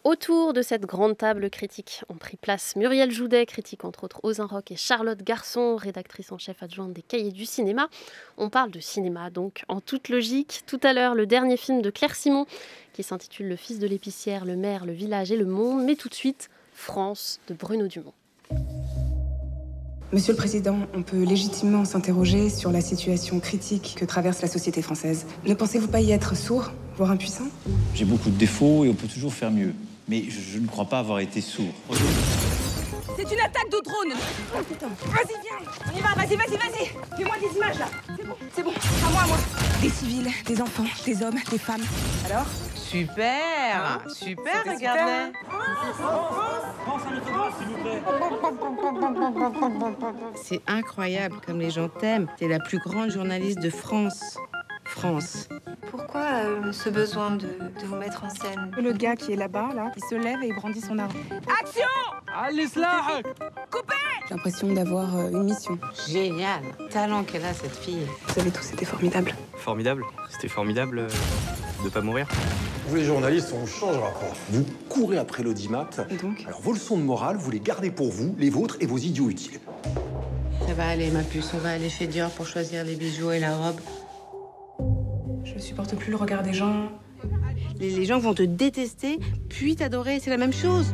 Autour de cette grande table critique ont pris place Muriel Joudet, critique entre autres Ozun Rock, et Charlotte Garçon, rédactrice en chef adjointe des Cahiers du cinéma. On parle de cinéma donc en toute logique. Tout à l'heure, le dernier film de Claire Simon qui s'intitule Le fils de l'épicière, le maire, le village et le monde. Mais tout de suite, France de Bruno Dumont. Monsieur le Président, on peut légitimement s'interroger sur la situation critique que traverse la société française. Ne pensez-vous pas y être sourd, voire impuissant ? J'ai beaucoup de défauts et on peut toujours faire mieux. Mais je ne crois pas avoir été sourd. C'est une attaque de drone. Oh putain. Vas-y, viens. On y va, vas-y. Fais-moi des images, là. C'est bon. À moi. Des civils, des enfants, des hommes, des femmes. Alors ? Super, regardez. C'est incroyable comme les gens t'aiment. T'es la plus grande journaliste de France. Pourquoi ce besoin de vous mettre en scène ? Le gars qui est là-bas, là, il se lève et il brandit son arme. Action. Allez, Slach! Coupez. J'ai l'impression d'avoir une mission. Génial. Talent qu'elle a, cette fille. Vous savez tous, c'était formidable. Formidable. C'était formidable de pas mourir. Vous les journalistes, on changera pas. Vous courez après l'audimat. Et donc ? Alors vos leçons de morale, vous les gardez pour vous, les vôtres et vos idiots utiles. Ça va aller, ma puce. On va aller chez Dior pour choisir les bijoux et la robe. Je supporte plus le regard des gens. Les gens vont te détester, puis t'adorer. C'est la même chose.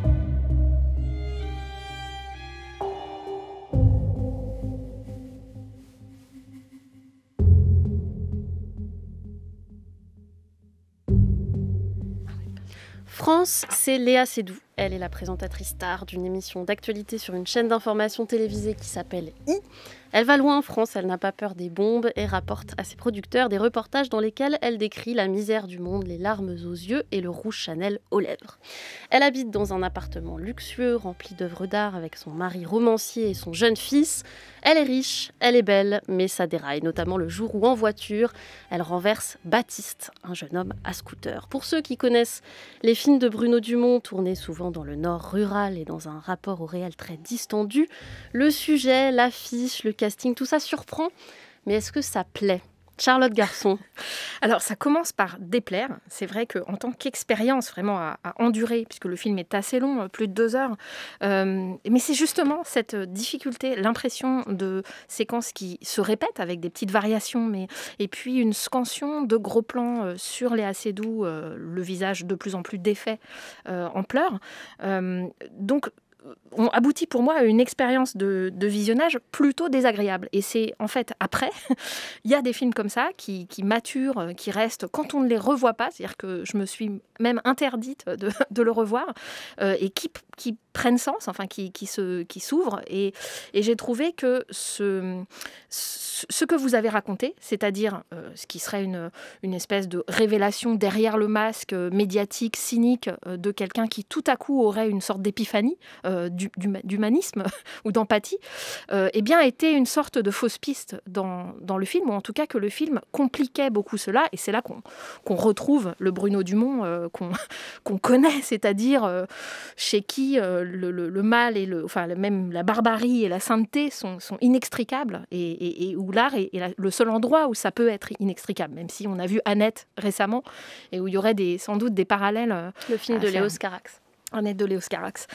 France, c'est Léa Seydoux. Elle est la présentatrice star d'une émission d'actualité sur une chaîne d'information télévisée qui s'appelle I. Elle va loin en France, elle n'a pas peur des bombes et rapporte à ses producteurs des reportages dans lesquels elle décrit la misère du monde, les larmes aux yeux et le rouge Chanel aux lèvres. Elle habite dans un appartement luxueux rempli d'œuvres d'art avec son mari romancier et son jeune fils. Elle est riche, elle est belle, mais ça déraille, notamment le jour où en voiture, elle renverse Baptiste, un jeune homme à scooter. Pour ceux qui connaissent les films de Bruno Dumont, tournés souvent dans le nord rural et dans un rapport au réel très distendu, le sujet, l'affiche, le casting, tout ça surprend. Mais est-ce que ça plaît ? Charlotte Garçon. Alors, ça commence par déplaire. C'est vrai qu'en tant qu'expérience vraiment à endurer, puisque le film est assez long, plus de 2 heures, mais c'est justement cette difficulté, l'impression de séquences qui se répètent avec des petites variations, et puis une scansion de gros plans sur Léa Seydoux, le visage de plus en plus défait en pleurs. Donc, on aboutit pour moi à une expérience de visionnage plutôt désagréable. Et c'est en fait après, il y a des films comme ça qui maturent, qui restent quand on ne les revoit pas, c'est-à-dire que je me suis même interdite de le revoir, et qui prennent sens, enfin qui s'ouvrent. Et j'ai trouvé que ce que vous avez raconté, c'est-à-dire ce qui serait une espèce de révélation derrière le masque médiatique, cynique, de quelqu'un qui tout à coup aurait une sorte d'épiphanie, d'humanisme ou d'empathie, eh bien, était une sorte de fausse piste dans le film, ou en tout cas que le film compliquait beaucoup cela, et c'est là qu'on retrouve le Bruno Dumont qu'on connaît, c'est-à-dire chez qui le mal et même la barbarie et la sainteté sont inextricables, et où l'art est le seul endroit où ça peut être inextricable, même si on a vu Annette récemment, et où il y aurait sans doute des parallèles. Le film de Léos Carax. Annette de Léos Carax.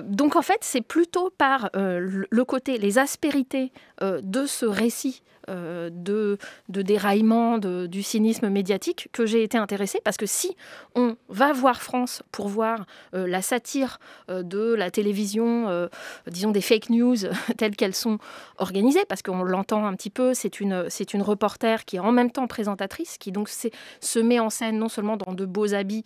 Donc en fait, c'est plutôt par le côté, les aspérités de ce récit de déraillement du cynisme médiatique que j'ai été intéressée, parce que si on va voir France pour voir la satire de la télévision, disons des fake news telles qu'elles sont organisées, parce qu'on l'entend un petit peu, c'est une reporter qui est en même temps présentatrice, qui donc se met en scène non seulement dans de beaux habits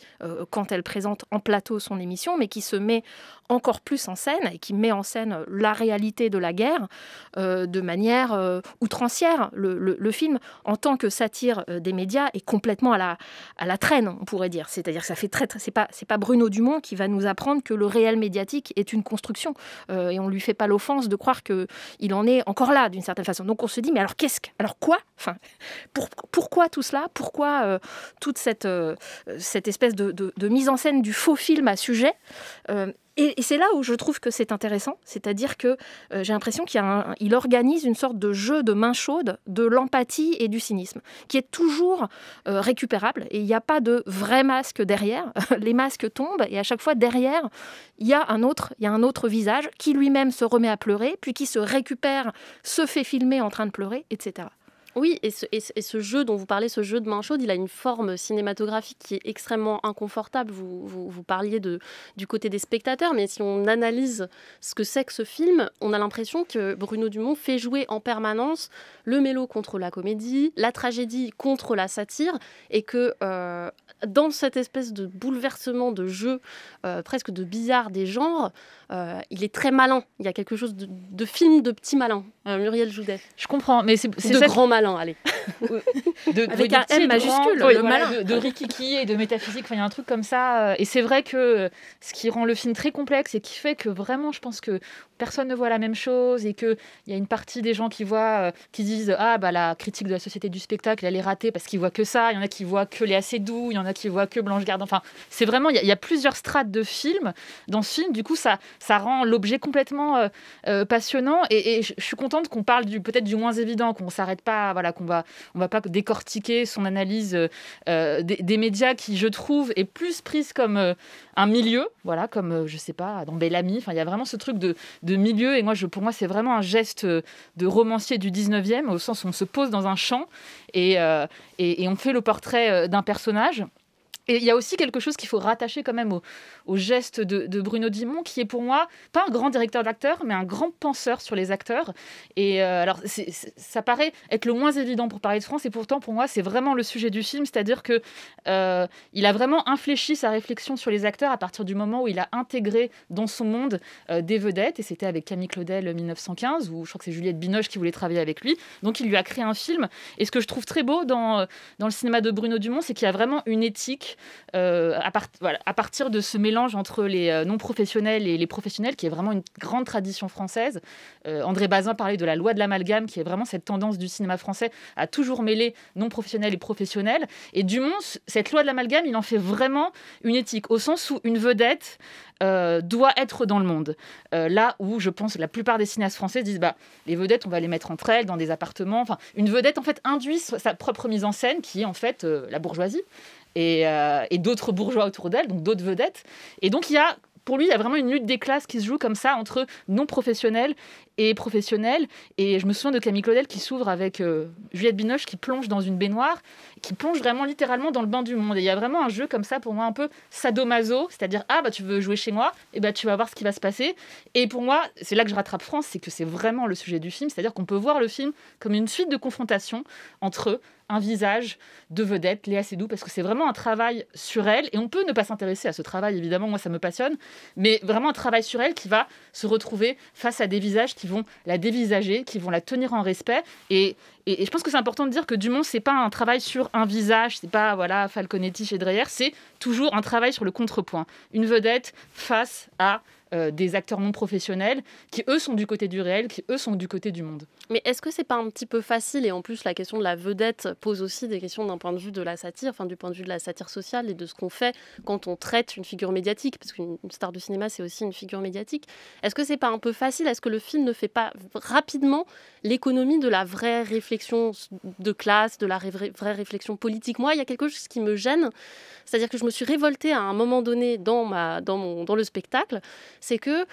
quand elle présente en plateau son émission, mais qui se met encore plus en scène et qui met en scène la réalité de la guerre de manière outrancière. Le film, en tant que satire des médias, est complètement à la traîne, on pourrait dire. C'est-à-dire que ça fait c'est pas Bruno Dumont qui va nous apprendre que le réel médiatique est une construction. Et on lui fait pas l'offense de croire qu'il en est encore là, d'une certaine façon. Donc on se dit, mais alors quoi ? Enfin, pourquoi tout cela ? Pourquoi toute cette espèce de mise en scène du faux film à sujet ? Et c'est là où je trouve que c'est intéressant, c'est-à-dire que j'ai l'impression qu'il organise une sorte de jeu de main chaude de l'empathie et du cynisme, qui est toujours récupérable, et il n'y a pas de vrai masque derrière. Les masques tombent, et à chaque fois, derrière, il y a un autre visage qui lui-même se remet à pleurer, puis qui se récupère, se fait filmer en train de pleurer, etc. Oui, et ce jeu dont vous parlez, ce jeu de main chaude, il a une forme cinématographique qui est extrêmement inconfortable. Vous parliez du côté des spectateurs, mais si on analyse ce que c'est que ce film, on a l'impression que Bruno Dumont fait jouer en permanence le mélo contre la comédie, la tragédie contre la satire, et que dans cette espèce de bouleversement de jeu, presque de billard des genres, il est très malin. Il y a quelque chose de film de petit malin. Muriel Joudet. Je comprends, mais c'est de grand malin, allez. Avec un M majuscule, le malin. De rikiki et de métaphysique, il y a un truc comme ça. Et c'est vrai que ce qui rend le film très complexe et qui fait que vraiment, je pense que personne ne voit la même chose et qu'il y a une partie des gens qui disent la critique de la société du spectacle, elle est ratée parce qu'ils voient que ça. Il y en a qui voient que Léa Seydoux, il y en a qui voient que Blanche Gardin. Enfin, c'est vraiment, il y a plusieurs strates de films dans ce film. Du coup, ça rend l'objet complètement passionnant. Et je suis contente qu'on parle peut-être du moins évident, qu'on ne s'arrête pas, qu'on va pas décortiquer son analyse des médias qui, je trouve, est plus prise comme un milieu, comme, je sais pas, dans Bellamy. Enfin, il y a vraiment ce truc de milieu. Et pour moi, c'est vraiment un geste de romancier du 19e, au sens où on se pose dans un champ et on fait le portrait d'un personnage. Et il y a aussi quelque chose qu'il faut rattacher quand même au geste de Bruno Dumont, qui est pour moi pas un grand directeur d'acteurs, mais un grand penseur sur les acteurs. Et alors, ça paraît être le moins évident pour parler de France, et pourtant pour moi c'est vraiment le sujet du film, c'est-à-dire que il a vraiment infléchi sa réflexion sur les acteurs à partir du moment où il a intégré dans son monde des vedettes, et c'était avec Camille Claudel 1915, où je crois que c'est Juliette Binoche qui voulait travailler avec lui. Donc il lui a créé un film, et ce que je trouve très beau dans le cinéma de Bruno Dumont, c'est qu'il y a vraiment une éthique à partir de ce mélange entre les non-professionnels et les professionnels, qui est vraiment une grande tradition française. André Bazin parlait de la loi de l'amalgame, qui est vraiment cette tendance du cinéma français à toujours mêler non-professionnels et professionnels. Et Dumont, cette loi de l'amalgame, il en fait vraiment une éthique, au sens où une vedette doit être dans le monde. Là où je pense la plupart des cinéastes français disent les vedettes, on va les mettre entre elles dans des appartements. Enfin, une vedette en fait induit sa propre mise en scène, qui est en fait la bourgeoisie. Et d'autres bourgeois autour d'elle, donc d'autres vedettes. Et donc, pour lui, il y a vraiment une lutte des classes qui se joue comme ça entre non-professionnels et professionnels. Et je me souviens de Camille Claudel qui s'ouvre avec Juliette Binoche qui plonge dans une baignoire, qui plonge vraiment littéralement dans le bain du monde. Et il y a vraiment un jeu comme ça, pour moi, un peu sadomaso, c'est-à-dire, tu veux jouer chez moi, et tu vas voir ce qui va se passer. Et pour moi, c'est là que je rattrape France, c'est que c'est vraiment le sujet du film, c'est-à-dire qu'on peut voir le film comme une suite de confrontations entre un visage de vedette, Léa Seydoux, parce que c'est vraiment un travail sur elle, et on peut ne pas s'intéresser à ce travail, évidemment, moi ça me passionne, mais vraiment un travail sur elle qui va se retrouver face à des visages qui vont la dévisager, qui vont la tenir en respect, et je pense que c'est important de dire que Dumont, c'est pas un travail sur un visage, c'est pas Falconetti chez Dreyer, c'est toujours un travail sur le contrepoint. Une vedette face à des acteurs non professionnels qui, eux, sont du côté du réel, qui, eux, sont du côté du monde. Mais est-ce que c'est pas un petit peu facile, et en plus la question de la vedette pose aussi des questions d'un point de vue de la satire, du point de vue de la satire sociale et de ce qu'on fait quand on traite une figure médiatique, parce qu'une star de cinéma c'est aussi une figure médiatique. Est-ce que c'est pas un peu facile? Est-ce que le film ne fait pas rapidement l'économie de la vraie réflexion de classe, de la vraie réflexion politique? Moi, il y a quelque chose qui me gêne, c'est-à-dire que je me suis révoltée à un moment donné dans le spectacle, c'est que,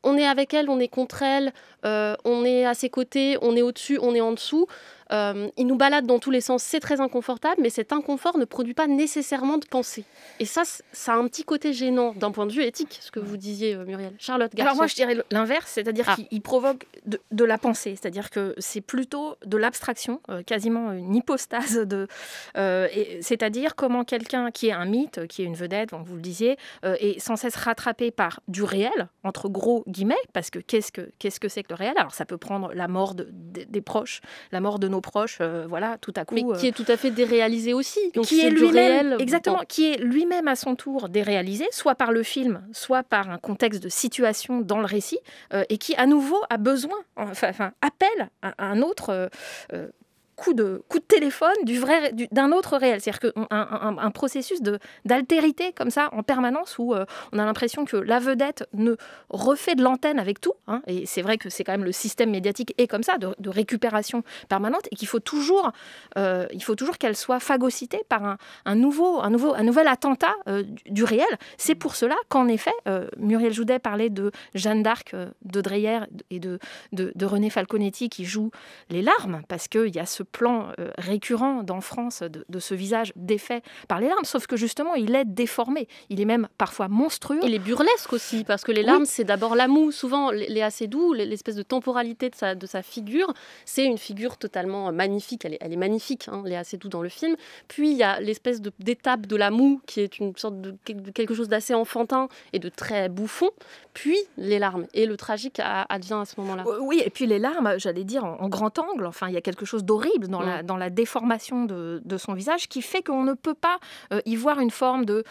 on est avec elle, on est contre elle, on est à ses côtés, on est au-dessus, on est en dessous. Il nous balade dans tous les sens, c'est très inconfortable, mais cet inconfort ne produit pas nécessairement de pensée. Et ça a un petit côté gênant d'un point de vue éthique, ce que vous disiez, Muriel. Charlotte Garçon. Alors moi, je dirais l'inverse, c'est-à-dire qu'il provoque de la pensée, c'est-à-dire que c'est plutôt de l'abstraction, quasiment une hypostase c'est-à-dire comment quelqu'un qui est un mythe, qui est une vedette, vous le disiez, est sans cesse rattrapé par du réel, entre gros guillemets, parce que qu'est-ce que c'est que le réel? Alors ça peut prendre la mort des proches, la mort de nos proches, tout à coup. Mais qui est tout à fait déréalisé aussi. Donc qui est lui-même, réel. exactement, qui est lui-même à son tour déréalisé, soit par le film, soit par un contexte de situation dans le récit, et qui à nouveau a besoin, appelle un autre coup de téléphone d'un autre réel. C'est-à-dire qu'un processus d'altérité comme ça en permanence où on a l'impression que la vedette ne refait de l'antenne avec tout. Hein, et c'est vrai que c'est quand même le système médiatique est comme ça, de récupération permanente, et qu'il faut toujours qu'elle soit phagocytée par un nouvel attentat du réel. C'est pour cela qu'en effet, Muriel Joudet parlait de Jeanne d'Arc, de Dreyer et de René Falconetti qui joue les larmes, parce qu'il y a ce plan récurrent dans France de ce visage défait par les larmes, sauf que justement, il est déformé. Il est même parfois monstrueux. Il est burlesque aussi, parce que les larmes, c'est d'abord la moue. Souvent, Léa Seydoux, l'espèce de temporalité de sa figure, c'est une figure totalement magnifique. Elle est magnifique, hein, Léa Seydoux, dans le film. Puis, il y a l'espèce d'étape de la moue, qui est une sorte de quelque chose d'assez enfantin et de très bouffon. Puis, les larmes. Et le tragique advient à ce moment-là. Oui, et puis les larmes, j'allais dire, en grand angle. Enfin, il y a quelque chose d'horrible dans la déformation de son visage qui fait qu'on ne peut pas y voir une forme de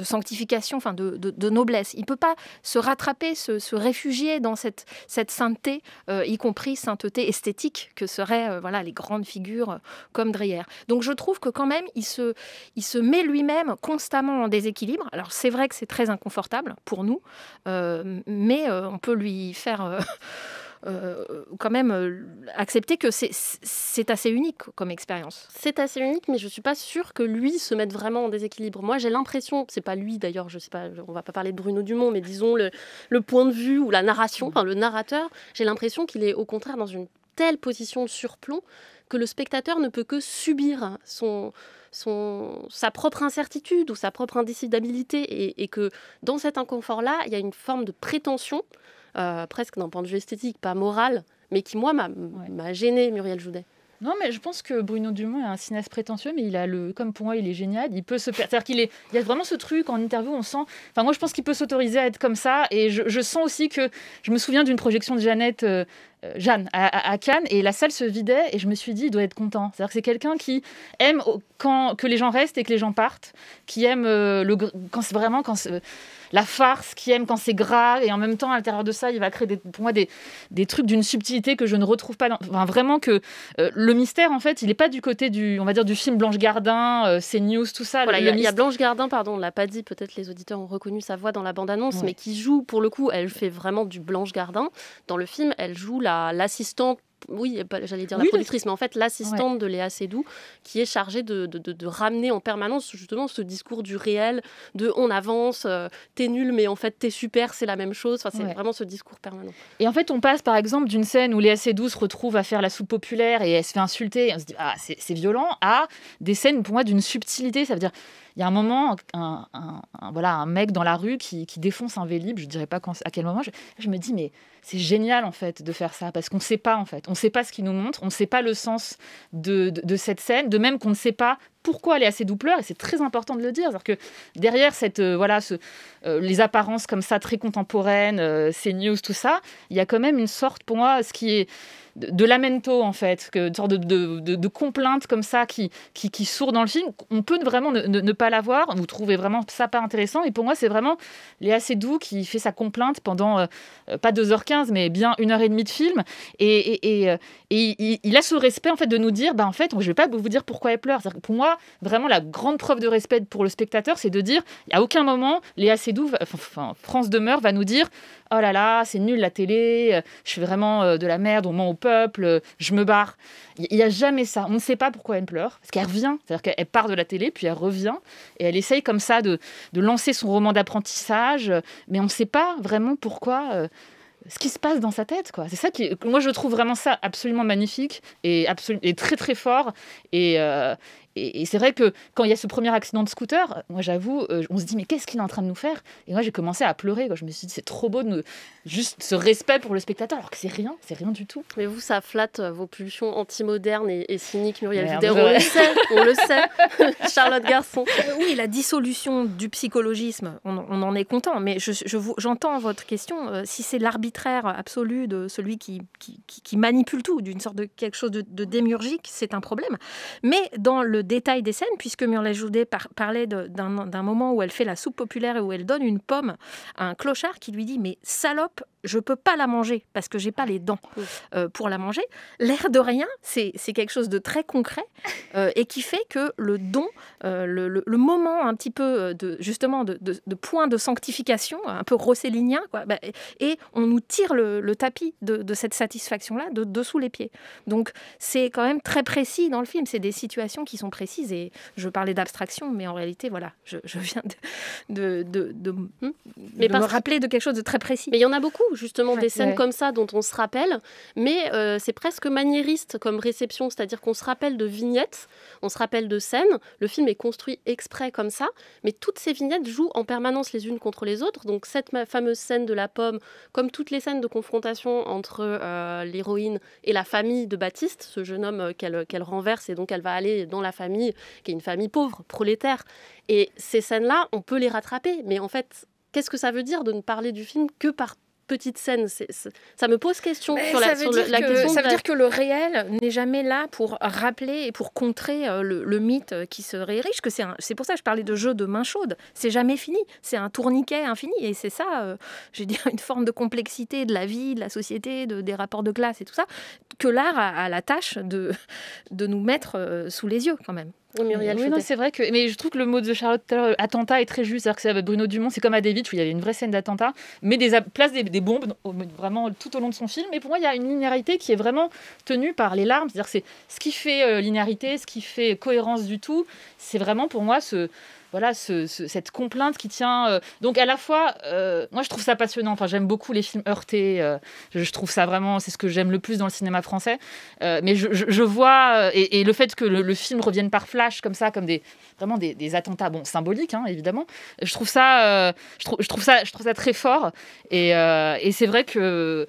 sanctification, enfin de noblesse. Il ne peut pas se rattraper, se réfugier dans cette sainteté, y compris sainteté esthétique que seraient les grandes figures comme Dreyer. Donc je trouve que quand même, il se met lui-même constamment en déséquilibre. Alors c'est vrai que c'est très inconfortable pour nous, mais on peut lui faire... quand même accepter que c'est assez unique comme expérience. C'est assez unique, mais je ne suis pas sûre que lui se mette vraiment en déséquilibre. Moi, j'ai l'impression, c'est pas lui d'ailleurs, je sais pas, on ne va pas parler de Bruno Dumont, mais disons le point de vue ou la narration, enfin le narrateur, j'ai l'impression qu'il est au contraire dans une telle position de surplomb que le spectateur ne peut que subir sa propre incertitude ou sa propre indécidabilité, et que dans cet inconfort-là, il y a une forme de prétention, presque d'un point de vue esthétique, pas moral, mais qui, moi, m'a gêné, Muriel Joudet. Non, mais je pense que Bruno Dumont est un cinéaste prétentieux, mais comme pour moi, il est génial. Il peut c'est-à-dire il y a vraiment ce truc en interview, on sent. Enfin, moi, je pense qu'il peut s'autoriser à être comme ça, et je sens aussi que je me souviens d'une projection de Jeanne à Cannes, et la salle se vidait, et je me suis dit, il doit être content. C'est-à-dire que c'est quelqu'un qui aime que les gens restent et que les gens partent, qui aime la farce, qui aime quand c'est gras, et en même temps, à l'intérieur de ça, il va créer pour moi des trucs d'une subtilité que je ne retrouve pas. Enfin, vraiment que le mystère, en fait, il n'est pas du côté du film Blanche Gardin, CNews, tout ça. Voilà, il y a Blanche Gardin, pardon, on ne l'a pas dit, peut-être les auditeurs ont reconnu sa voix dans la bande-annonce, mais qui joue, pour le coup, elle fait vraiment du Blanche Gardin. Dans le film, elle joue l'assistante, j'allais dire la productrice, mais en fait l'assistante de Léa Seydoux, qui est chargée de ramener en permanence justement ce discours du réel, de on avance, t'es nul mais en fait t'es super, c'est la même chose. Enfin, c'est vraiment ce discours permanent. Et en fait on passe par exemple d'une scène où Léa Seydoux se retrouve à faire la soupe populaire et elle se fait insulter, et on se dit c'est violent, à des scènes pour moi d'une subtilité. Ça veut dire, il y a un moment, un mec dans la rue qui défonce un Vélib, je ne dirais pas à quel moment, je me dis, mais c'est génial en fait de faire ça, parce qu'on ne sait pas en fait, on ne sait pas ce qu'il nous montre, on ne sait pas le sens de cette scène, de même qu'on ne sait pas pourquoi elle est assez doubleur, et c'est très important de le dire. C'est-à-dire que derrière les apparences comme ça très contemporaines, CNews, tout ça, il y a quand même une sorte, pour moi, ce qui est de lamento en fait, une sorte de complainte comme ça qui sourd dans le film. On peut vraiment ne pas la voir, vous trouvez vraiment ça pas intéressant, et pour moi c'est vraiment Léa Seydoux qui fait sa complainte pendant pas 2h15 mais bien 1h30 de film, et il a ce respect en fait de nous dire en fait je vais pas vous dire pourquoi elle pleure. C'est-à-dire que pour moi vraiment la grande preuve de respect pour le spectateur, c'est de dire à aucun moment Léa Seydoux, France Demeure va nous dire oh là là, c'est nul la télé, je fais vraiment de la merde, on ment au peuple, je me barre. Il n'y a jamais ça. On ne sait pas pourquoi elle pleure, parce qu'elle revient. C'est-à-dire qu'elle part de la télé, puis elle revient, et elle essaye comme ça de lancer son roman d'apprentissage, mais on ne sait pas vraiment pourquoi... ce qui se passe dans sa tête, quoi. C'est ça qui, moi je trouve vraiment ça absolument magnifique et très très fort, et c'est vrai que quand il y a ce premier accident de scooter, moi j'avoue, on se dit mais qu'est-ce qu'il est en train de nous faire, et moi j'ai commencé à pleurer, quoi. Je me suis dit c'est trop beau de juste ce respect pour le spectateur, alors que c'est rien du tout. Mais vous, ça flatte vos pulsions anti-modernes et cyniques, Muriel Joudet, on le sait. Charlotte Garçon. Oui, la dissolution du psychologisme, on en est content, mais j'entends votre question, si c'est l'arbitraire absolu de celui qui manipule tout, d'une sorte de quelque chose de démiurgique, c'est un problème. Mais dans le le détail des scènes, puisque Muriel Joudet parlait d'un moment où elle fait la soupe populaire et où elle donne une pomme à un clochard qui lui dit « Mais salope, je peux pas la manger parce que j'ai pas les dents pour la manger ». L'air de rien, c'est quelque chose de très concret et qui fait que le don, le moment un petit peu justement de point de sanctification, un peu rossellinien, quoi, et on nous tire le tapis de cette satisfaction-là de dessous les pieds. Donc c'est quand même très précis dans le film. C'est des situations qui sont précises et je parlais d'abstraction, mais en réalité, voilà, je viens de me rappeler de quelque chose de très précis. Mais il y en a beaucoup, justement, des scènes comme ça dont on se rappelle, mais c'est presque maniériste comme réception, c'est-à-dire qu'on se rappelle de vignettes, on se rappelle de scènes, le film est construit exprès comme ça, mais toutes ces vignettes jouent en permanence les unes contre les autres, donc cette fameuse scène de la pomme, comme toutes les scènes de confrontation entre l'héroïne et la famille de Baptiste, ce jeune homme qu'elle renverse, et donc elle va aller dans la famille, qui est une famille pauvre, prolétaire, et ces scènes-là, on peut les rattraper, mais en fait, qu'est-ce que ça veut dire de ne parler du film que par petites scènes? Ça me pose question sur la question. Ça veut dire que le réel n'est jamais là pour rappeler et pour contrer le mythe qui se réérige, que c'est pour ça que je parlais de jeu de main chaude. C'est jamais fini, c'est un tourniquet infini, et c'est ça, je veux dire, une forme de complexité de la vie, de la société, des rapports de classe et tout ça, que l'art a la tâche de nous mettre sous les yeux quand même. Oui, non, c'est vrai que. Mais je trouve que le mot de Charlotte tout à l'heure, attentat, est très juste. C'est-à-dire que c'est avec Bruno Dumont, c'est comme à David, où il y avait une vraie scène d'attentat, mais place des bombes vraiment tout au long de son film. Et pour moi, il y a une linéarité qui est vraiment tenue par les larmes. C'est-à-dire que c'est ce qui fait linéarité, ce qui fait cohérence du tout. C'est vraiment pour moi cette complainte qui tient. Donc à la fois, moi je trouve ça passionnant. Enfin, j'aime beaucoup les films heurtés. Je trouve ça vraiment, c'est ce que j'aime le plus dans le cinéma français. Mais je vois et le fait que le film revienne par flash comme ça, comme vraiment des attentats, bon symboliques évidemment. Je trouve ça très fort. Et c'est vrai que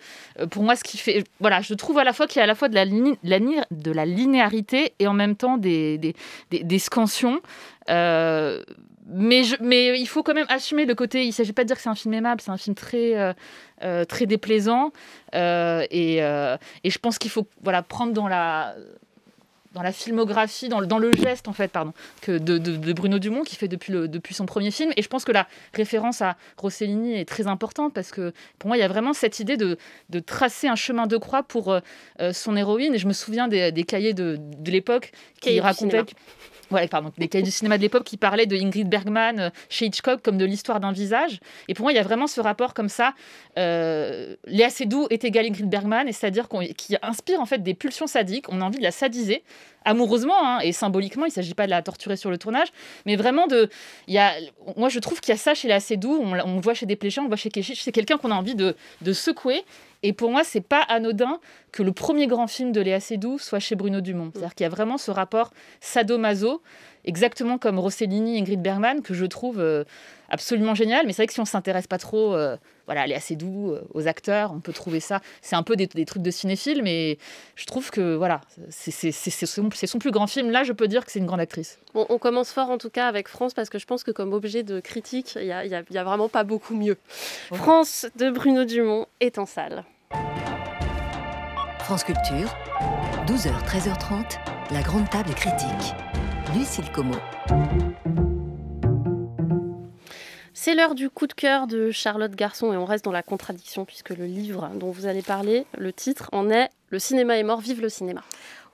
pour moi, ce qui fait, voilà, je trouve à la fois qu'il y a à la fois de la linéarité et en même temps des scansions. Mais il faut quand même assumer le côté. Il ne s'agit pas de dire que c'est un film aimable, c'est un film très déplaisant. Et je pense qu'il faut prendre dans la filmographie, dans le geste en fait, de Bruno Dumont qui fait depuis son premier film. Et je pense que la référence à Rossellini est très importante parce que pour moi il y a vraiment cette idée de tracer un chemin de croix pour son héroïne. Et je me souviens des cahiers de l'époque qui racontaient. Les cahiers du cinéma de l'époque qui parlaient de Ingrid Bergman chez Hitchcock comme de l'histoire d'un visage. Et pour moi, il y a vraiment ce rapport comme ça. Léa Seydoux est égale Ingrid Bergman, et c'est-à-dire qui inspire en fait des pulsions sadiques. On a envie de la sadiser amoureusement et symboliquement. Il ne s'agit pas de la torturer sur le tournage, mais vraiment moi, je trouve qu'il y a ça chez Léa Seydoux. On le voit chez Desplechin, on le voit chez Kechiche. C'est quelqu'un qu'on a envie de secouer. Et pour moi, c'est pas anodin que le premier grand film de Léa Seydoux soit chez Bruno Dumont. C'est-à-dire qu'il y a vraiment ce rapport sadomaso, exactement comme Rossellini et Ingrid Bergman, que je trouve absolument génial. Mais c'est vrai que si on s'intéresse pas trop à Léa Seydoux, aux acteurs, on peut trouver ça. C'est un peu des trucs de cinéphile, mais je trouve que c'est son plus grand film. Là, je peux dire que c'est une grande actrice. Bon, on commence fort en tout cas avec France, parce que je pense que comme objet de critique, il y a vraiment pas beaucoup mieux. Ouais. France de Bruno Dumont est en salle. France Culture, 12h, 13h30, la grande table critique. Lucille Como. C'est l'heure du coup de cœur de Charlotte Garçon, et on reste dans la contradiction puisque le livre dont vous allez parler, le titre en est « Le cinéma est mort, vive le cinéma ».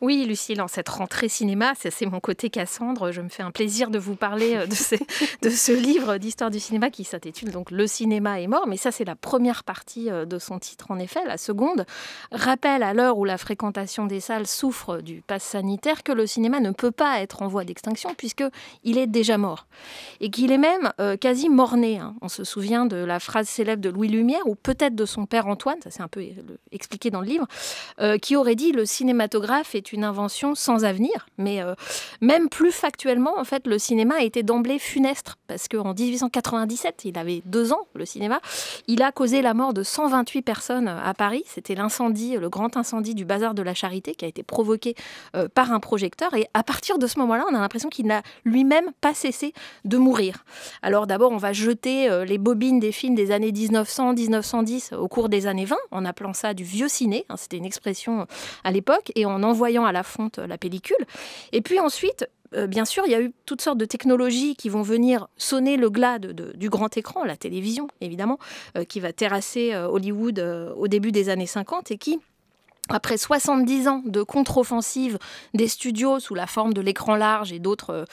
Oui, Lucille, en cette rentrée cinéma, c'est mon côté Cassandre. Je me fais un plaisir de vous parler de ce livre d'histoire du cinéma qui s'intitule donc « Le cinéma est mort ». Mais ça, c'est la première partie de son titre, en effet. La seconde rappelle, à l'heure où la fréquentation des salles souffre du pass sanitaire, que le cinéma ne peut pas être en voie d'extinction puisqu'il est déjà mort. Et qu'il est même quasi mort-né. On se souvient de la phrase célèbre de Louis Lumière, ou peut-être de son père Antoine, ça c'est un peu expliqué dans le livre, qui aurait dit « Le cinématographe est une invention sans avenir ». Mais même plus factuellement, en fait, le cinéma a été d'emblée funeste, parce qu'en 1897, il avait 2 ans, le cinéma, il a causé la mort de 128 personnes à Paris. C'était l'incendie, le grand incendie du Bazar de la Charité, qui a été provoqué par un projecteur. Et à partir de ce moment-là, on a l'impression qu'il n'a lui-même pas cessé de mourir. Alors d'abord, on va jeter les bobines des films des années 1900-1910 au cours des années 20, en appelant ça du vieux ciné, c'était une expression à l'époque, et en envoyant à la fonte la pellicule. Et puis ensuite, bien sûr, il y a eu toutes sortes de technologies qui vont venir sonner le glas du grand écran, la télévision évidemment, qui va terrasser Hollywood au début des années 50 et qui, après 70 ans de contre-offensive des studios sous la forme de l'écran large et d'autres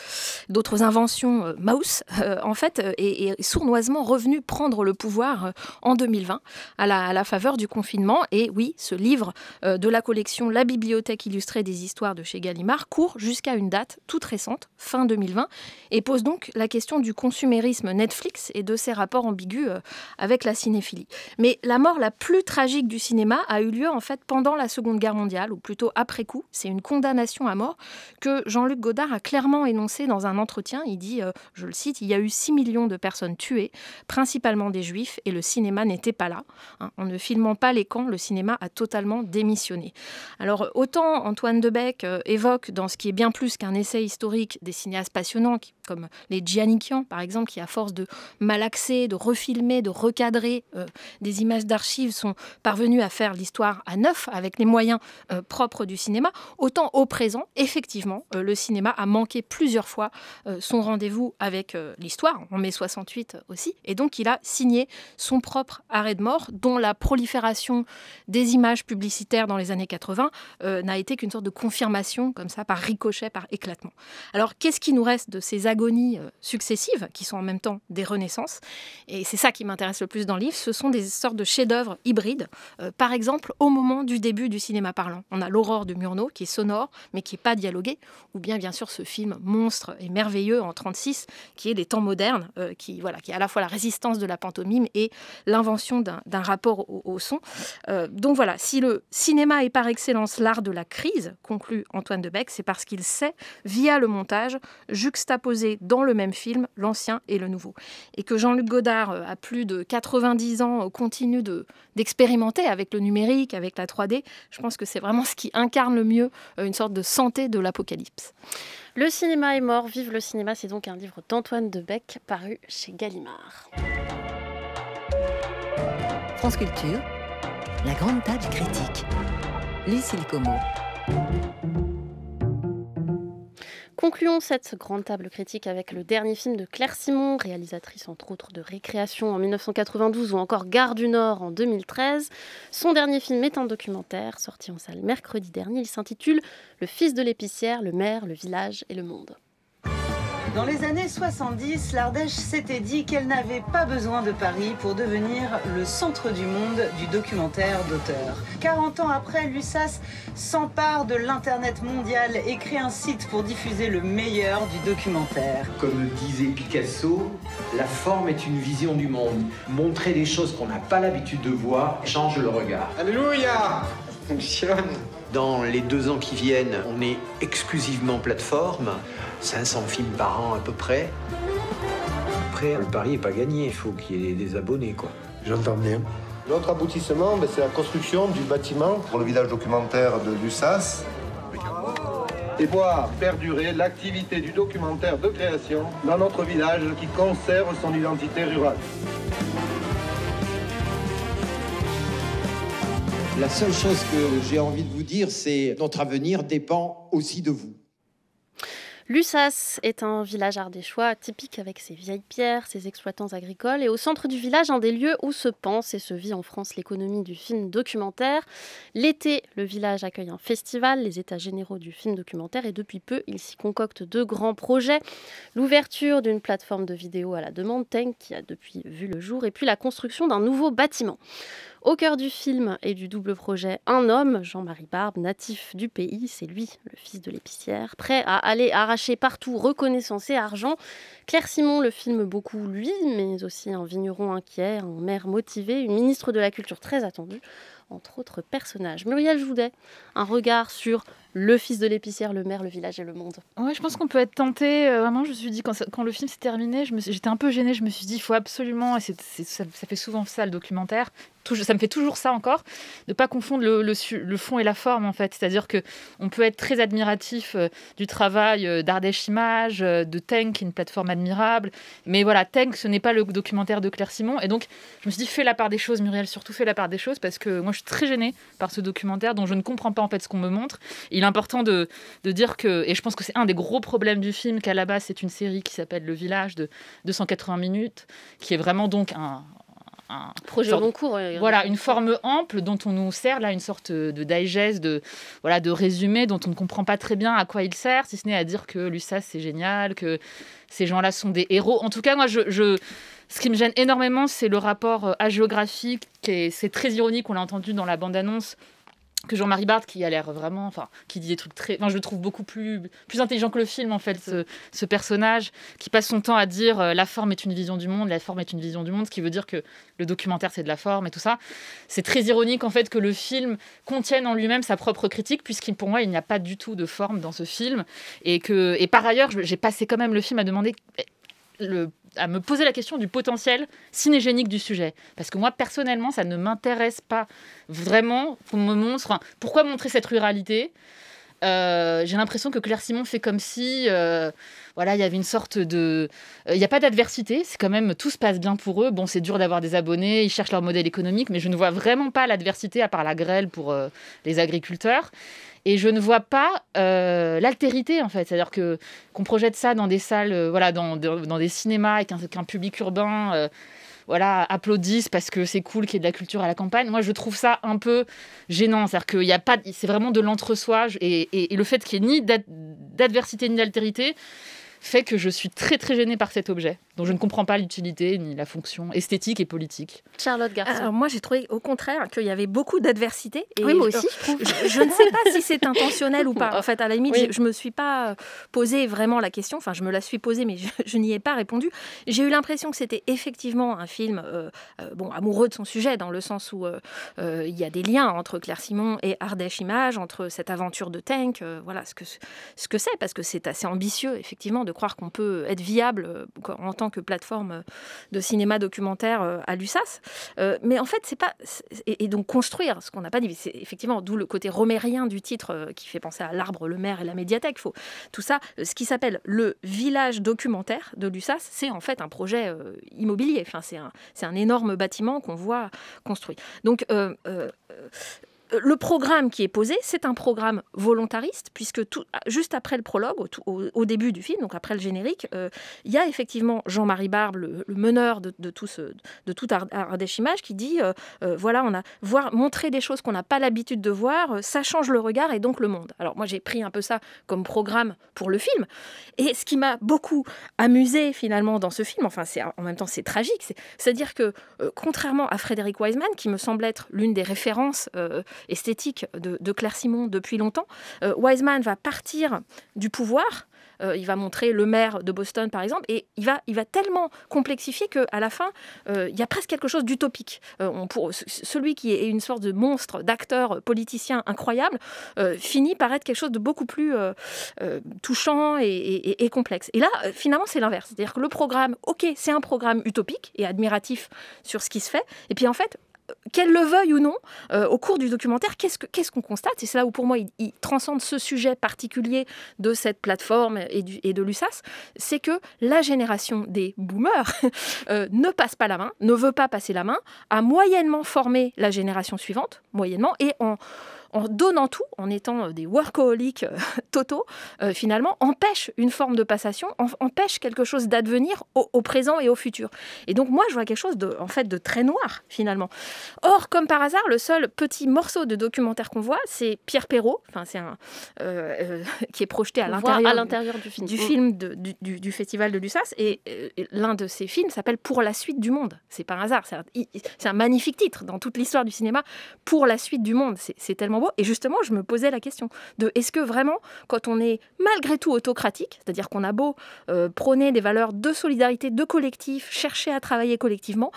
inventions mouse, en fait, est sournoisement revenu prendre le pouvoir en 2020 à la faveur du confinement. Et oui, ce livre de la collection La Bibliothèque illustrée des histoires de chez Gallimard court jusqu'à une date toute récente, fin 2020, et pose donc la question du consumérisme Netflix et de ses rapports ambigus avec la cinéphilie. Mais la mort la plus tragique du cinéma a eu lieu en fait pendant la Seconde Guerre mondiale, ou plutôt après coup. C'est une condamnation à mort que Jean-Luc Godard a clairement énoncée dans un entretien. Il dit, je le cite, « Il y a eu 6 millions de personnes tuées, principalement des juifs, et le cinéma n'était pas là. En ne filmant pas les camps, le cinéma a totalement démissionné. » Alors, autant Antoine Debec évoque, dans ce qui est bien plus qu'un essai historique, des cinéastes passionnants, comme les Djanikian, par exemple, qui, à force de malaxer, de refilmer, de recadrer des images d'archives, sont parvenus à faire l'histoire à neuf, avec les moyens propres du cinéma, autant au présent, effectivement, le cinéma a manqué plusieurs fois son rendez-vous avec l'histoire, en mai 68 aussi, et donc il a signé son propre arrêt de mort, dont la prolifération des images publicitaires dans les années 80 n'a été qu'une sorte de confirmation, comme ça, par ricochet, par éclatement. Alors, qu'est-ce qui nous reste de ces agonies successives, qui sont en même temps des renaissances? Et c'est ça qui m'intéresse le plus dans le livre, ce sont des sortes de chefs-d'œuvre hybrides. Par exemple, au moment du début du cinéma parlant. On a L'Aurore de Murnau, qui est sonore, mais qui n'est pas dialogué, ou bien sûr ce film monstre et merveilleux en 1936, qui est Les temps modernes, qui est à la fois la résistance de la pantomime et l'invention d'un rapport au son. Donc voilà, si le cinéma est par excellence l'art de la crise, conclut Antoine Debec, c'est parce qu'il sait, via le montage, juxtaposer dans le même film l'ancien et le nouveau. Et que Jean-Luc Godard, à plus de 90 ans, continue d'expérimenter avec le numérique, avec la 3D, je pense que c'est vraiment ce qui incarne le mieux une sorte de santé de l'apocalypse. Le cinéma est mort, vive le cinéma, c'est donc un livre d'Antoine Debec paru chez Gallimard. France Culture, la grande table critique. Lucille Como. Concluons cette grande table critique avec le dernier film de Claire Simon, réalisatrice entre autres de Récréation en 1992 ou encore Gare du Nord en 2013. Son dernier film est un documentaire sorti en salle mercredi dernier. Il s'intitule « Le fils de l'épicière, le maire, le village et le monde ». Dans les années 70, l'Ardèche s'était dit qu'elle n'avait pas besoin de Paris pour devenir le centre du monde du documentaire d'auteur. 40 ans après, l'USAS s'empare de l'Internet mondial et crée un site pour diffuser le meilleur du documentaire. Comme disait Picasso, la forme est une vision du monde. Montrer des choses qu'on n'a pas l'habitude de voir change le regard. Alléluia! Ça fonctionne. Dans les 2 ans qui viennent, on est exclusivement plateforme. 500 films par an à peu près. Après, le pari n'est pas gagné, il faut qu'il y ait des abonnés, quoi. J'entends bien. L'autre aboutissement, c'est la construction du bâtiment pour le village documentaire de l'USAS. Et voir perdurer l'activité du documentaire de création dans notre village qui conserve son identité rurale. La seule chose que j'ai envie de vous dire, c'est que notre avenir dépend aussi de vous. L'USAS est un village ardéchois typique avec ses vieilles pierres, ses exploitants agricoles et au centre du village, un des lieux où se pense et se vit en France l'économie du film documentaire. L'été, le village accueille un festival, les états généraux du film documentaire et depuis peu, il s'y concocte 2 grands projets. L'ouverture d'une plateforme de vidéo à la demande, Tenk, qui a depuis vu le jour, et puis la construction d'un nouveau bâtiment. Au cœur du film et du double projet, un homme, Jean-Marie Barbe, natif du pays, c'est lui, le fils de l'épicière, prêt à aller arracher partout reconnaissance et argent. Claire Simon le filme beaucoup lui, mais aussi un vigneron inquiet, un maire motivé, une ministre de la Culture très attendue, entre autres personnages. Muriel Joudet, un regard sur le fils de l'épicière, le maire, le village et le monde. Ouais, je pense qu'on peut être tenté. Vraiment, je me suis dit, quand le film s'est terminé, j'étais un peu gênée. Je me suis dit, il faut absolument, et ça fait souvent ça le documentaire, ça me fait toujours ça encore, de ne pas confondre le fond et la forme, en fait. C'est-à-dire qu'on peut être très admiratif du travail d'Ardèche Images, de Tenk, qui est une plateforme admirable. Mais voilà, Tenk, ce n'est pas le documentaire de Claire Simon. Et donc, je me suis dit, fais la part des choses, Muriel, surtout fais la part des choses, parce que moi, je suis très gênée par ce documentaire dont je ne comprends pas en fait ce qu'on me montre. Et il est important de dire que, et je pense que c'est un des gros problèmes du film, qu'à la base c'est une série qui s'appelle Le Village de 280 minutes, qui est vraiment donc un projet long cours. Voilà, une forme ample dont on nous sert là une sorte de digest, de résumé dont on ne comprend pas très bien à quoi il sert, si ce n'est à dire que l'USAS c'est génial, que ces gens-là sont des héros. En tout cas, moi, ce qui me gêne énormément, c'est le rapport hagiographique, c'est très ironique, on l'a entendu dans la bande-annonce, que Jean-Marie Barthes, qui a l'air vraiment, qui dit des trucs très, je le trouve beaucoup plus intelligent que le film en fait, ce personnage qui passe son temps à dire la forme est une vision du monde, la forme est une vision du monde, ce qui veut dire que le documentaire c'est de la forme et tout ça. C'est très ironique en fait que le film contienne en lui-même sa propre critique, puisqu'il pour moi il n'y a pas du tout de forme dans ce film, et par ailleurs j'ai passé quand même le film à demander à me poser la question du potentiel cinégénique du sujet. Parce que moi, personnellement, ça ne m'intéresse pas vraiment qu'on me montre... pourquoi montrer cette ruralité ? J'ai l'impression que Claire Simon fait comme si il y avait une sorte de... Il n'y a pas d'adversité, c'est quand même... Tout se passe bien pour eux. Bon, c'est dur d'avoir des abonnés, ils cherchent leur modèle économique, mais je ne vois vraiment pas l'adversité, à part la grêle pour les agriculteurs. Et je ne vois pas l'altérité, en fait. C'est-à-dire qu'on projette ça dans des salles, dans des cinémas, et qu'un public urbain applaudisse parce que c'est cool qu'il y ait de la culture à la campagne. Moi, je trouve ça un peu gênant. C'est-à-dire qu'il y a pas... C'est vraiment de l'entre-soi. Et le fait qu'il n'y ait ni d'adversité ni d'altérité fait que je suis très très gênée par cet objet, dont je ne comprends pas l'utilité ni la fonction esthétique et politique. Charlotte Garçon. Alors moi j'ai trouvé au contraire qu'il y avait beaucoup d'adversité. Oui, moi aussi je trouve. Je ne sais pas si c'est intentionnel ou pas. En fait, à la limite, je me suis pas posé vraiment la question. Enfin, je me la suis posée, mais je n'y ai pas répondu. J'ai eu l'impression que c'était effectivement un film amoureux de son sujet, dans le sens où il y a des liens entre Claire Simon et Ardèche Images, entre cette aventure de tank, ce que c'est, parce que c'est assez ambitieux, effectivement, de croire qu'on peut être viable en tant que plateforme de cinéma documentaire à l'USAS. Mais en fait, c'est pas... Et donc construire, ce qu'on n'a pas dit, c'est effectivement d'où le côté romérien du titre qui fait penser à l'arbre, le maire et la médiathèque. Tout ça, ce qui s'appelle le village documentaire de l'USAS, c'est en fait un projet immobilier. Enfin, c'est un énorme bâtiment qu'on voit construit. Donc... le programme qui est posé, c'est un programme volontariste, puisque juste après le prologue, au début du film, donc après le générique, il y a effectivement Jean-Marie Barbe, le meneur de tout Ardèche Images, qui dit on a montrer des choses qu'on n'a pas l'habitude de voir, ça change le regard et donc le monde. Alors moi j'ai pris un peu ça comme programme pour le film, et ce qui m'a beaucoup amusé finalement dans ce film, en même temps c'est tragique, c'est-à-dire que contrairement à Frédéric Wiseman, qui me semble être l'une des références esthétique de Claire Simon depuis longtemps, Wiseman va partir du pouvoir. Il va montrer le maire de Boston, par exemple, et il va tellement complexifier qu'à la fin, il y a presque quelque chose d'utopique. Celui qui est une sorte de monstre, d'acteur, politicien incroyable, finit par être quelque chose de beaucoup plus touchant et complexe. Et là, finalement, c'est l'inverse. C'est-à-dire que le programme, c'est un programme utopique et admiratif sur ce qui se fait, et puis en fait, qu'elle le veuille ou non, au cours du documentaire, qu'est-ce qu'on constate ? Et c'est là où, pour moi, il transcende ce sujet particulier de cette plateforme et de l'USAS, c'est que la génération des boomers ne passe pas la main, ne veut pas passer la main, a moyennement formé la génération suivante, moyennement, et en donnant tout, en étant des workaholics totaux, finalement, empêche une forme de passation, empêche quelque chose d'advenir au présent et au futur. Et donc, moi, je vois quelque chose de très noir, finalement. Or, comme par hasard, le seul petit morceau de documentaire qu'on voit, c'est Pierre Perrault, qui est projeté à l'intérieur du film du festival de l'USAS, et l'un de ses films s'appelle « Pour la suite du monde ». C'est pas un hasard, c'est un magnifique titre dans toute l'histoire du cinéma, « Pour la suite du monde ». C'est tellement beau. Et justement, je me posais la question de est-ce que vraiment, quand on est malgré tout autocratique, c'est-à-dire qu'on a beau prôner des valeurs de solidarité, de collectif, chercher à travailler collectivement,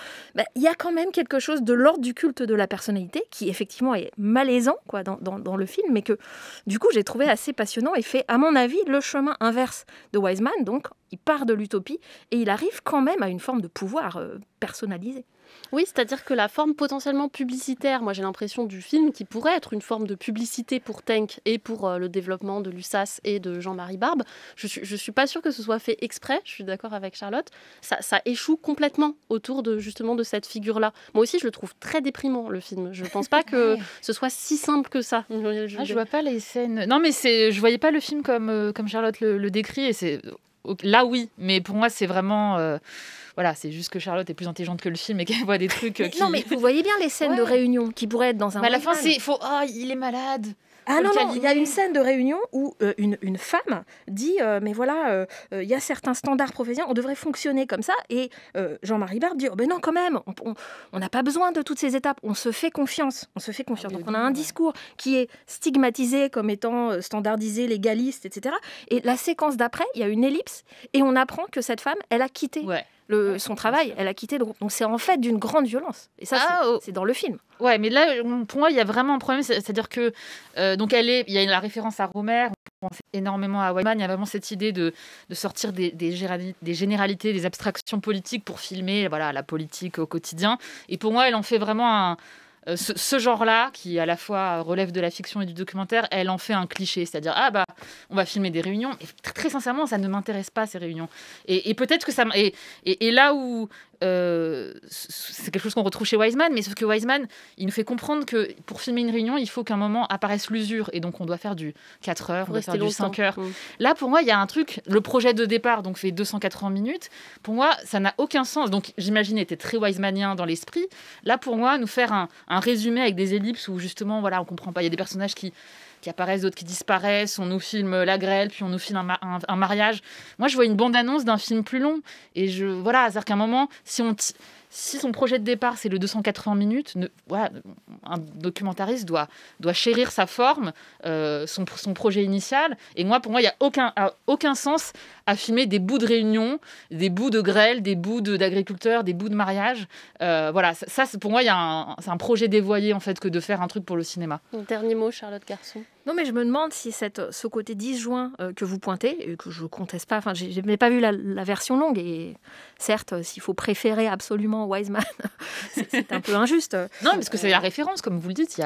il y a quand même quelque chose de l'ordre du culte de la personnalité qui effectivement est malaisant dans le film, mais que du coup j'ai trouvé assez passionnant et fait, à mon avis, le chemin inverse de Wiseman. Donc il part de l'utopie et il arrive quand même à une forme de pouvoir personnalisé. Oui, c'est-à-dire que la forme potentiellement publicitaire, moi j'ai l'impression du film qui pourrait être une forme de publicité pour Tank et pour le développement de l'USAS et de Jean-Marie Barbe, je suis pas sûre que ce soit fait exprès, je suis d'accord avec Charlotte, ça échoue complètement autour de justement de cette figure-là. Moi aussi je le trouve très déprimant le film, je pense pas que ce soit si simple que ça. Je vois pas les scènes. Non mais je voyais pas le film comme Charlotte le décrit et c'est là oui, mais pour moi c'est vraiment voilà, c'est juste que Charlotte est plus intelligente que le film et qu'elle voit des trucs qui... Non, mais vous voyez bien les scènes de réunion qui pourraient être dans un... Mais à la fin, il est malade. Ah non, il y a une scène de réunion où une femme dit mais voilà, il y a certains standards professionnels, on devrait fonctionner comme ça. Et Jean-Marie Barbe dit ben non, quand même, on n'a pas besoin de toutes ces étapes, on se fait confiance. Donc on a un discours qui est stigmatisé comme étant standardisé, légaliste, etc. Et la séquence d'après, il y a une ellipse et on apprend que cette femme, elle a quitté. Son travail, elle a quitté le groupe. Donc c'est en fait d'une grande violence. Et ça, c'est dans le film. Ouais, mais là, pour moi, il y a vraiment un problème. C'est-à-dire que donc il y a la référence à Romer. On pense énormément à Wiseman. Il y a vraiment cette idée de sortir des généralités, des abstractions politiques pour filmer la politique au quotidien. Et pour moi, elle en fait vraiment ce genre-là, qui à la fois relève de la fiction et du documentaire, elle en fait un cliché, c'est-à-dire on va filmer des réunions, et très sincèrement ça ne m'intéresse pas ces réunions, et peut-être que ça et là où c'est quelque chose qu'on retrouve chez Wiseman, mais sauf que Wiseman il nous fait comprendre que pour filmer une réunion il faut qu'un moment apparaisse l'usure, et donc on doit faire du 4 heures, on doit faire du 5 heures. Là pour moi il y a un truc, le projet de départ donc fait 280 minutes, pour moi ça n'a aucun sens, donc j'imagine était très Wisemanien dans l'esprit. Là pour moi nous faire un résumé avec des ellipses où justement on comprend pas, il y a des personnages qui apparaissent, d'autres qui disparaissent, on nous filme la grêle, puis on nous filme un mariage. Moi je vois une bande-annonce d'un film plus long, et c'est-à-dire qu'à un moment si son projet de départ c'est le 280 minutes, un documentariste doit chérir sa forme, son projet initial. Et pour moi, il n'y a aucun sens à filmer des bouts de réunion, des bouts de grêle, des bouts d'agriculteurs, des bouts de mariage. Ça pour moi, c'est un projet dévoyé en fait que de faire un truc pour le cinéma. Un dernier mot, Charlotte Garçon. Non, mais je me demande si ce côté disjoint que vous pointez, et que je ne conteste pas, enfin, je n'ai pas vu la version longue, et certes, s'il faut préférer absolument Wiseman, c'est un peu injuste. Non, parce que c'est la référence, comme vous le dites,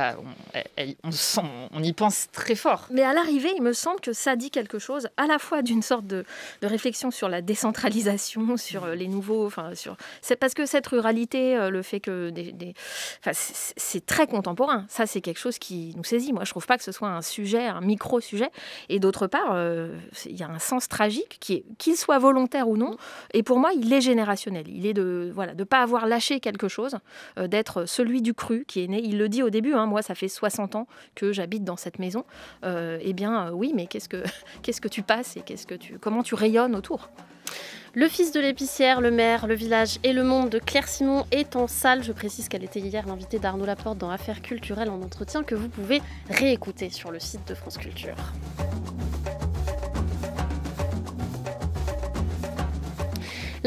on y pense très fort. Mais à l'arrivée, il me semble que ça dit quelque chose, à la fois d'une sorte de réflexion sur la décentralisation, sur les nouveaux... C'est parce que cette ruralité, le fait que... c'est très contemporain. Ça, c'est quelque chose qui nous saisit. Moi, je ne trouve pas que ce soit un sujet, un micro-sujet. Et d'autre part, il y a un sens tragique, qu'il soit volontaire ou non. Et pour moi, il est générationnel. Il est de ne pas avoir lâché quelque chose, d'être celui du cru qui est né. Il le dit au début, moi, ça fait 60 ans que j'habite dans cette maison. Oui, mais qu'est-ce que tu passes et comment tu rayonnes autour ? Le fils de l'épicière, le maire, le village et le monde de Claire Simon est en salle. Je précise qu'elle était hier l'invitée d'Arnaud Laporte dans Affaires culturelles en entretien que vous pouvez réécouter sur le site de France Culture.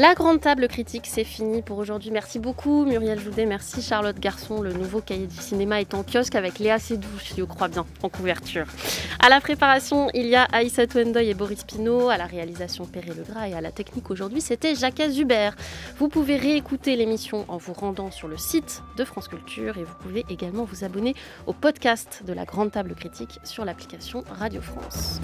La grande table critique, c'est fini pour aujourd'hui. Merci beaucoup Muriel Joudet, merci Charlotte Garçon. Le nouveau cahier du cinéma est en kiosque avec Léa Seydoux, je crois bien, en couverture. À la préparation, il y a Aïssatou Ndoye et Boris Pinault. À la réalisation, Perret Legras, et à la technique aujourd'hui, c'était Jacques Zuber. Vous pouvez réécouter l'émission en vous rendant sur le site de France Culture, et vous pouvez également vous abonner au podcast de la grande table critique sur l'application Radio France.